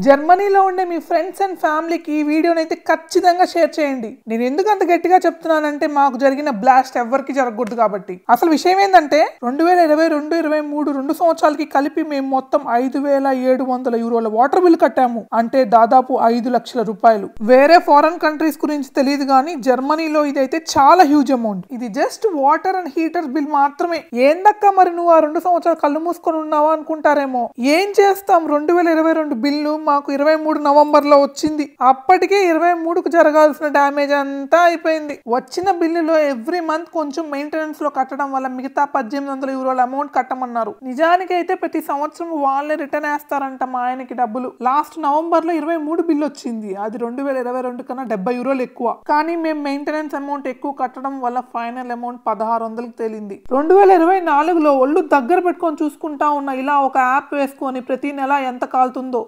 జర్మనీలో ఉండే మీ friends and ఫ్యామిలీకి ఈ వీడియోని అయితే ఖచ్చితంగా షేర్ చేయండి. నేను ఎందుకు అంత గట్టిగా చెప్తున్నానంటే మాకు జరిగిన బ్లాస్ట్ ఎవరికి జరగకూడదు కాబట్టి. అసలు విషయం ఏంటంటే 2022-23 2 సంవత్సరాలకి కలిపి మేము మొత్తం 5,700 యూరోల వాటర్ బిల్ కట్టాము. అంటే దాదాపు 5 లక్షల రూపాయలు. వేరే ఫారెన్ కంట్రీస్ గురించి తెలియదు కానీ జర్మనీలో ఇదైతే చాలా హ్యూజ్ అమౌంట్. ఇది just water and heater bill మాత్రమే. ఏందక్క మరి నువ్వు ఆ 2 సంవత్సరాలు కళ్ళు మూసుకొని ఉన్నావా అనుకుంటారేమో. ఏం చేస్తాం, 2022 బిల్లు మాకు 23 నవంబర్లో వచ్చింది. అప్పటికే 23కు జరగాల్సిన డ్యామేజ్ అంతా అయిపోయింది. వచ్చిన బిల్లులో ఎవ్రీ మంత్ కొంచెం మెయింటెనెన్స్ లో కట్టడం వల్ల మిగతా 1,800 యూరోల అమౌంట్ కట్టమన్నారు. నిజానికి అయితే ప్రతి సంవత్సరం వాళ్ళే రిటర్న్ వేస్తారంట మా ఆయనకి డబ్బులు. లాస్ట్ నవంబర్ లో 23 బిల్ వచ్చింది. అది 2022 కన్నా 70 యూరోలు ఎక్కువ. కానీ మేము మెయింటెనెన్స్ అమౌంట్ ఎక్కువ కట్టడం వల్ల ఫైనల్ అమౌంట్ 1,600కి తేలింది. 2024లో ఒళ్ళు దగ్గర పెట్టుకొని చూసుకుంటా ఉన్న ఇలా ఒక యాప్ వేసుకొని ప్రతి నెల ఎంత కాలుతుందో